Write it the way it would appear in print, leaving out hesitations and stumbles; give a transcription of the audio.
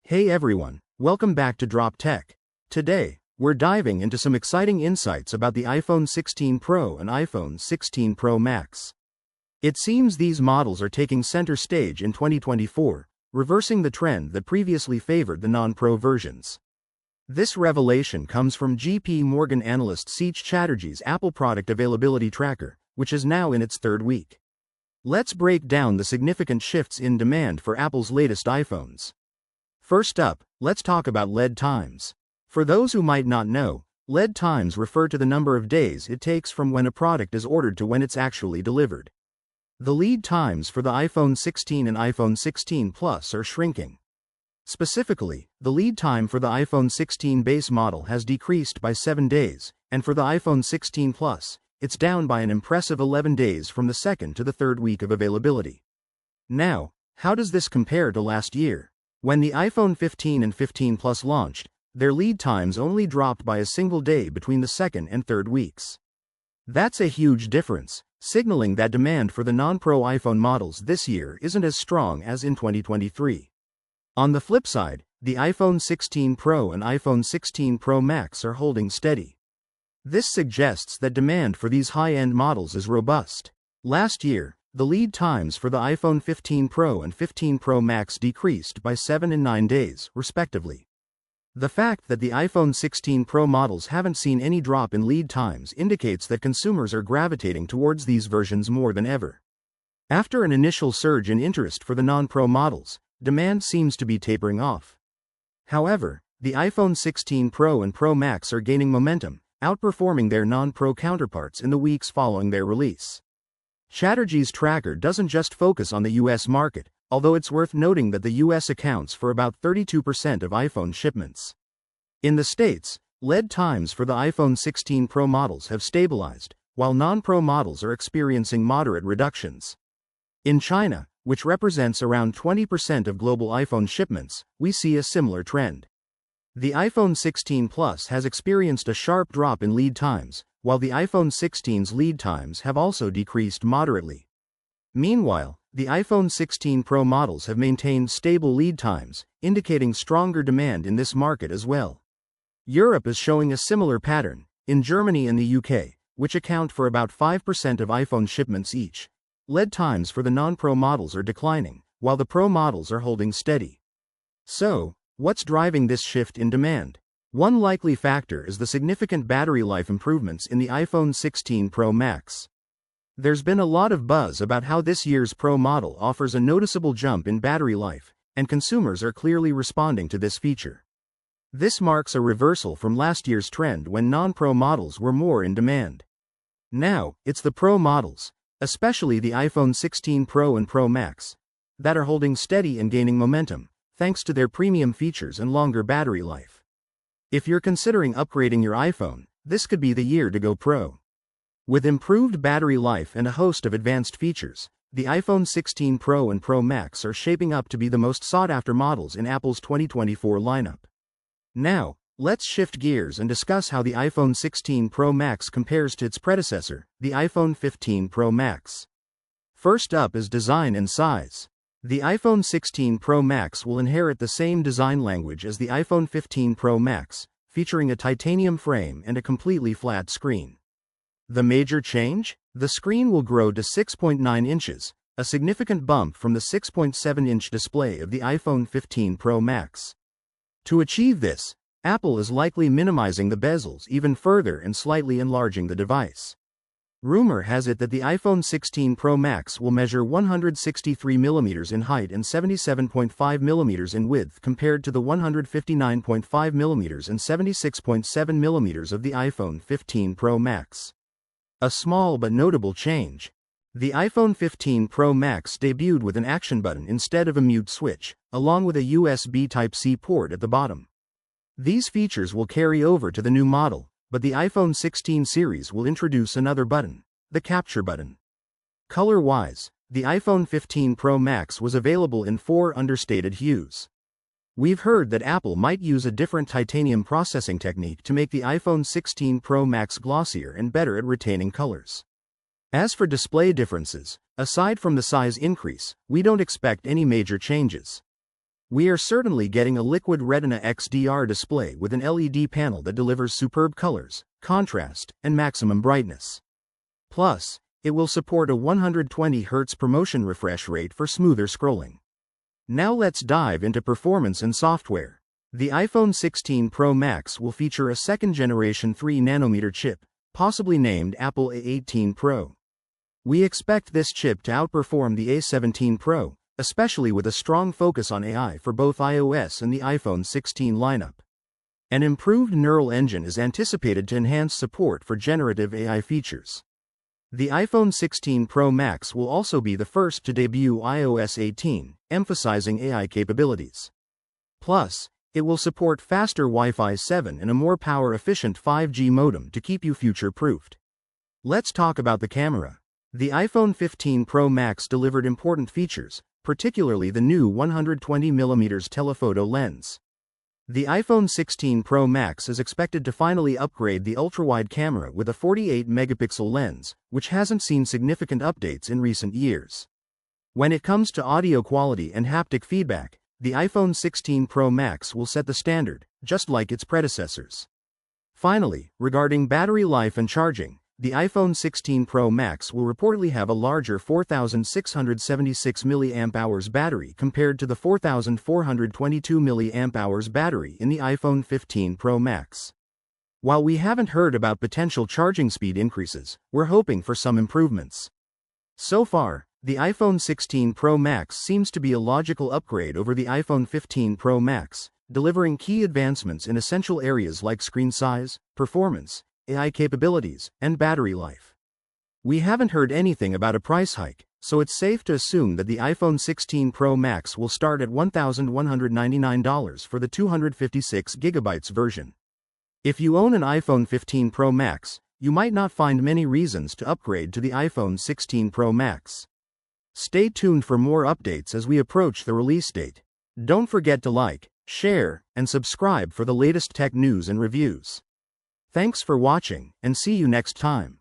Hey everyone, welcome back to Drop Tech. Today, we're diving into some exciting insights about the iPhone 16 Pro and iPhone 16 Pro Max. It seems these models are taking center stage in 2024, reversing the trend that previously favored the non-Pro versions. This revelation comes from J.P. Morgan analyst Seic Chatterjee's Apple Product Availability Tracker, which is now in its third week. Let's break down the significant shifts in demand for Apple's latest iPhones. First up, let's talk about lead times. For those who might not know, lead times refer to the number of days it takes from when a product is ordered to when it's actually delivered. The lead times for the iPhone 16 and iPhone 16 Plus are shrinking. Specifically, the lead time for the iPhone 16 base model has decreased by 7 days, and for the iPhone 16 Plus, it's down by an impressive 11 days from the second to the third week of availability. Now, how does this compare to last year? When the iPhone 15 and 15 Plus launched, their lead times only dropped by a single day between the second and third weeks. That's a huge difference, signaling that demand for the non-Pro iPhone models this year isn't as strong as in 2023. On the flip side, the iPhone 16 Pro and iPhone 16 Pro Max are holding steady. This suggests that demand for these high-end models is robust. Last year, the lead times for the iPhone 15 Pro and 15 Pro Max decreased by 7 and 9 days, respectively. The fact that the iPhone 16 Pro models haven't seen any drop in lead times indicates that consumers are gravitating towards these versions more than ever. After an initial surge in interest for the non-Pro models, demand seems to be tapering off. However, the iPhone 16 Pro and Pro Max are gaining momentum, outperforming their non-Pro counterparts in the weeks following their release. Chatterjee's tracker doesn't just focus on the US market, although it's worth noting that the US accounts for about 32% of iPhone shipments. In the States, lead times for the iPhone 16 Pro models have stabilized, while non-Pro models are experiencing moderate reductions. In China, which represents around 20% of global iPhone shipments, we see a similar trend. The iPhone 16 Plus has experienced a sharp drop in lead times, while the iPhone 16's lead times have also decreased moderately. Meanwhile, the iPhone 16 Pro models have maintained stable lead times, indicating stronger demand in this market as well. Europe is showing a similar pattern. In Germany and the UK, which account for about 5% of iPhone shipments each, lead times for the non-Pro models are declining, while the Pro models are holding steady. So, what's driving this shift in demand? One likely factor is the significant battery life improvements in the iPhone 16 Pro Max. There's been a lot of buzz about how this year's Pro model offers a noticeable jump in battery life, and consumers are clearly responding to this feature. This marks a reversal from last year's trend when non-Pro models were more in demand. Now, it's the Pro models, especially the iPhone 16 Pro and Pro Max, that are holding steady and gaining momentum, thanks to their premium features and longer battery life. If you're considering upgrading your iPhone, this could be the year to go Pro. With improved battery life and a host of advanced features, the iPhone 16 Pro and Pro Max are shaping up to be the most sought-after models in Apple's 2024 lineup. Now, let's shift gears and discuss how the iPhone 16 Pro Max compares to its predecessor, the iPhone 15 Pro Max. First up is design and size. The iPhone 16 Pro Max will inherit the same design language as the iPhone 15 Pro Max, featuring a titanium frame and a completely flat screen. The major change? The screen will grow to 6.9 inches, a significant bump from the 6.7-inch display of the iPhone 15 Pro Max. To achieve this, Apple is likely minimizing the bezels even further and slightly enlarging the device. Rumor has it that the iPhone 16 Pro Max will measure 163mm in height and 77.5mm in width compared to the 159.5mm and 76.7mm of the iPhone 15 Pro Max. A small but notable change. The iPhone 15 Pro Max debuted with an action button instead of a mute switch, along with a USB Type-C port at the bottom. These features will carry over to the new model, but the iPhone 16 series will introduce another button, the capture button. Color-wise, the iPhone 15 Pro Max was available in 4 understated hues. We've heard that Apple might use a different titanium processing technique to make the iPhone 16 Pro Max glossier and better at retaining colors. As for display differences, aside from the size increase, we don't expect any major changes. We are certainly getting a liquid Retina XDR display with an LED panel that delivers superb colors, contrast, and maximum brightness. Plus, it will support a 120Hz promotion refresh rate for smoother scrolling. Now let's dive into performance and software. The iPhone 16 Pro Max will feature a second-generation 3nm chip, possibly named Apple A18 Pro. We expect this chip to outperform the A17 Pro, especially with a strong focus on AI for both iOS and the iPhone 16 lineup. An improved neural engine is anticipated to enhance support for generative AI features. The iPhone 16 Pro Max will also be the first to debut iOS 18, emphasizing AI capabilities. Plus, it will support faster Wi-Fi 7 and a more power-efficient 5G modem to keep you future-proofed. Let's talk about the camera. The iPhone 15 Pro Max delivered important features, particularly the new 120mm telephoto lens. The iPhone 16 Pro Max is expected to finally upgrade the ultra-wide camera with a 48-megapixel lens, which hasn't seen significant updates in recent years. When it comes to audio quality and haptic feedback, the iPhone 16 Pro Max will set the standard, just like its predecessors. Finally, regarding battery life and charging, the iPhone 16 Pro Max will reportedly have a larger 4,676 mAh battery compared to the 4,422 mAh battery in the iPhone 15 Pro Max. While we haven't heard about potential charging speed increases, we're hoping for some improvements. So far, the iPhone 16 Pro Max seems to be a logical upgrade over the iPhone 15 Pro Max, delivering key advancements in essential areas like screen size, performance, AI capabilities, and battery life. We haven't heard anything about a price hike, so it's safe to assume that the iPhone 16 Pro Max will start at $1,199 for the 256GB version. If you own an iPhone 15 Pro Max, you might not find many reasons to upgrade to the iPhone 16 Pro Max. Stay tuned for more updates as we approach the release date. Don't forget to like, share, and subscribe for the latest tech news and reviews. Thanks for watching, and see you next time.